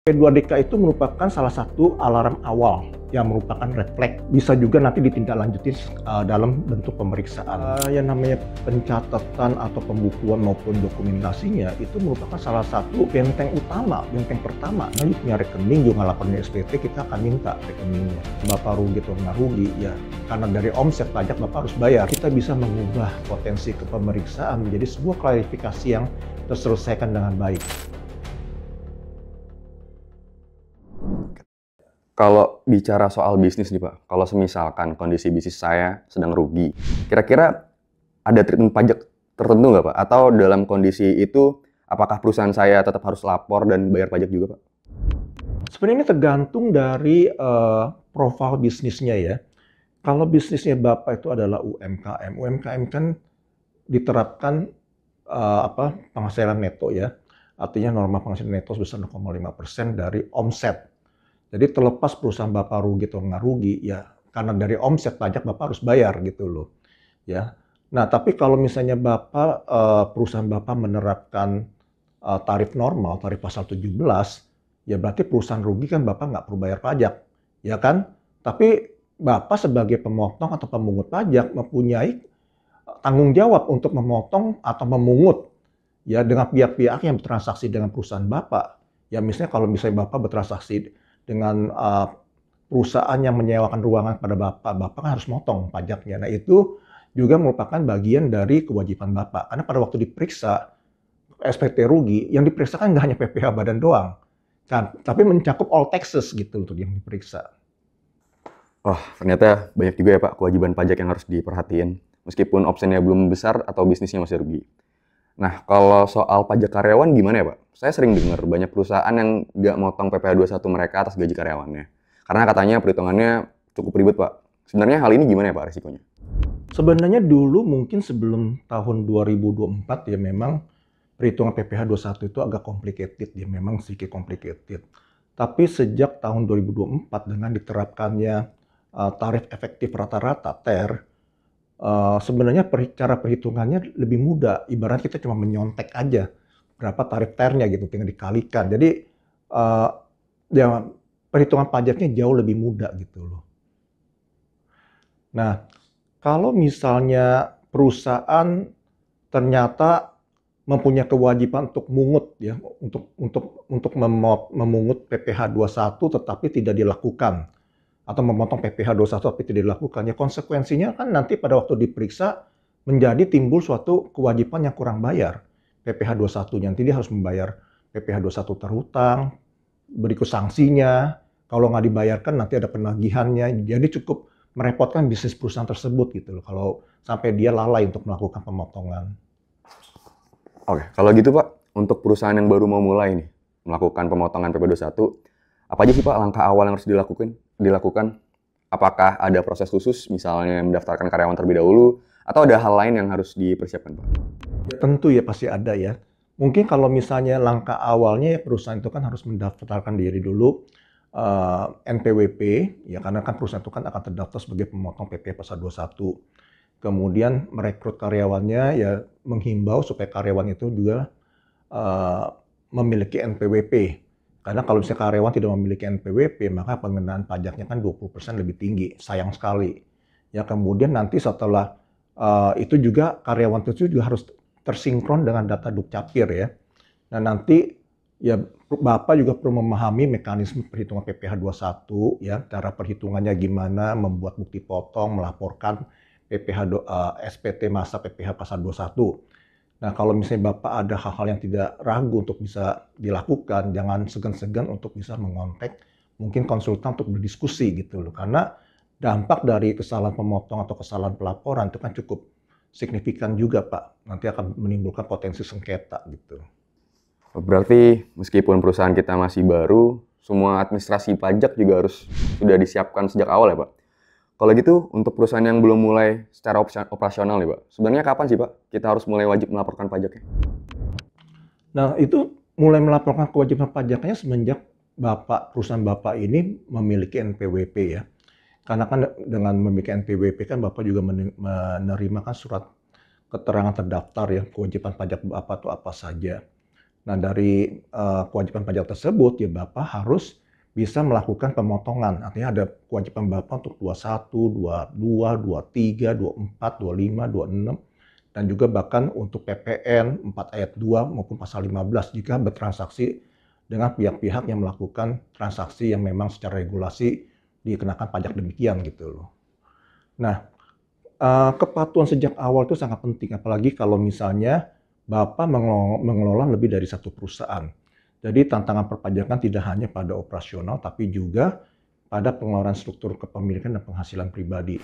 P2DK itu merupakan salah satu alarm awal yang merupakan red flag. Bisa juga nanti ditindaklanjuti dalam bentuk pemeriksaan. Yang namanya pencatatan atau pembukuan maupun dokumentasinya itu merupakan salah satu benteng utama, benteng pertama. Nah, punya rekening juga laporan SPT, kita akan minta rekeningnya. Bapak rugi atau nggak rugi, ya karena dari omset pajak Bapak harus bayar. Kita bisa mengubah potensi kepemeriksaan menjadi sebuah klarifikasi yang terselesaikan dengan baik. Kalau bicara soal bisnis nih Pak, kalau semisalkan kondisi bisnis saya sedang rugi, kira-kira ada treatment pajak tertentu nggak Pak? Atau dalam kondisi itu, apakah perusahaan saya tetap harus lapor dan bayar pajak juga Pak? Sebenarnya ini tergantung dari profil bisnisnya ya. Kalau bisnisnya Bapak itu adalah UMKM, UMKM kan diterapkan penghasilan neto ya. Artinya norma penghasilan neto sebesar 0,5% dari omset. Jadi terlepas perusahaan Bapak rugi atau nggak rugi, ya karena dari omset pajak Bapak harus bayar gitu loh, ya. Nah, tapi kalau misalnya perusahaan Bapak menerapkan tarif normal, tarif pasal 17, ya berarti perusahaan rugi kan Bapak nggak perlu bayar pajak, ya kan? Tapi Bapak sebagai pemotong atau pemungut pajak mempunyai tanggung jawab untuk memotong atau memungut ya dengan pihak-pihak yang bertransaksi dengan perusahaan Bapak. Ya misalnya kalau misalnya Bapak bertransaksi dengan perusahaan yang menyewakan ruangan pada Bapak, Bapak kan harus motong pajaknya. Nah itu juga merupakan bagian dari kewajiban Bapak. Karena pada waktu diperiksa SPT rugi, yang diperiksa kan nggak hanya PPh badan doang, kan? Tapi mencakup all taxes gitu untuk yang diperiksa. Oh, ternyata banyak juga ya Pak kewajiban pajak yang harus diperhatiin, meskipun opsinya belum besar atau bisnisnya masih rugi. Nah, kalau soal pajak karyawan gimana ya Pak? Saya sering dengar banyak perusahaan yang nggak motong PPh 21 mereka atas gaji karyawannya. Karena katanya perhitungannya cukup ribet Pak. Sebenarnya hal ini gimana ya Pak resikonya? Sebenarnya dulu mungkin sebelum tahun 2024 ya memang perhitungan PPh 21 itu agak complicated ya, memang sedikit complicated. Tapi sejak tahun 2024 dengan diterapkannya tarif efektif rata-rata TER, sebenarnya cara perhitungannya lebih mudah. Ibarat kita cuma menyontek aja berapa tarif TER-nya gitu, tinggal dikalikan. Jadi ya perhitungan pajaknya jauh lebih mudah gitu loh. Nah, kalau misalnya perusahaan ternyata mempunyai kewajiban untuk mungut ya, untuk memungut PPh 21 tetapi tidak dilakukan, atau memotong PPh 21 tapi tidak dilakukan, ya konsekuensinya kan nanti pada waktu diperiksa menjadi timbul suatu kewajiban yang kurang bayar PPh 21-nya. Nanti dia harus membayar PPh 21 terhutang, berikut sanksinya, kalau nggak dibayarkan nanti ada penagihannya, jadi cukup merepotkan bisnis perusahaan tersebut gitu loh, kalau sampai dia lalai untuk melakukan pemotongan. Oke, kalau gitu Pak, untuk perusahaan yang baru mau mulai nih, melakukan pemotongan PPh 21, apa aja sih Pak langkah awal yang harus dilakukan? Apakah ada proses khusus, misalnya mendaftarkan karyawan terlebih dahulu, atau ada hal lain yang harus dipersiapkan Pak? Ya, tentu ya pasti ada ya. Mungkin kalau misalnya langkah awalnya ya perusahaan itu kan harus mendaftarkan diri dulu NPWP, ya karena kan perusahaan itu kan akan terdaftar sebagai pemotong PPh pasal 21. Kemudian merekrut karyawannya, ya menghimbau supaya karyawan itu juga memiliki NPWP. Karena kalau misalnya karyawan tidak memiliki NPWP, maka pengenaan pajaknya kan 20% lebih tinggi, sayang sekali. Ya kemudian nanti setelah itu juga karyawan itu juga harus tersinkron dengan data Dukcapil ya. Nah nanti ya Bapak juga perlu memahami mekanisme perhitungan PPh 21 ya, cara perhitungannya gimana, membuat bukti potong, melaporkan SPT masa PPh pasal 21. Nah, kalau misalnya Bapak ada hal-hal yang tidak ragu untuk bisa dilakukan, jangan segan-segan untuk bisa mengontak mungkin konsultan untuk berdiskusi gitu loh. Karena dampak dari kesalahan pemotong atau kesalahan pelaporan itu kan cukup signifikan juga Pak. Nanti akan menimbulkan potensi sengketa gitu. Berarti meskipun perusahaan kita masih baru, semua administrasi pajak juga harus sudah disiapkan sejak awal ya Pak? Kalau gitu, untuk perusahaan yang belum mulai secara operasional nih Pak, sebenarnya kapan sih Pak kita harus mulai wajib melaporkan pajaknya? Nah, itu mulai melaporkan kewajiban pajaknya semenjak perusahaan Bapak ini memiliki NPWP ya. Karena kan dengan memiliki NPWP kan Bapak juga menerima kan surat keterangan terdaftar ya, kewajiban pajak Bapak itu apa saja. Nah, dari kewajiban pajak tersebut, ya Bapak harus bisa melakukan pemotongan. Artinya ada kewajiban Bapak untuk 21, 22, 23, 24, 25, 26, dan juga bahkan untuk PPN 4 ayat 2 maupun pasal 15 jika bertransaksi dengan pihak-pihak yang melakukan transaksi yang memang secara regulasi dikenakan pajak demikian gitu loh. Nah, kepatuhan sejak awal itu sangat penting, apalagi kalau misalnya Bapak mengelola lebih dari satu perusahaan. Jadi tantangan perpajakan tidak hanya pada operasional, tapi juga pada pengeluaran struktur kepemilikan dan penghasilan pribadi.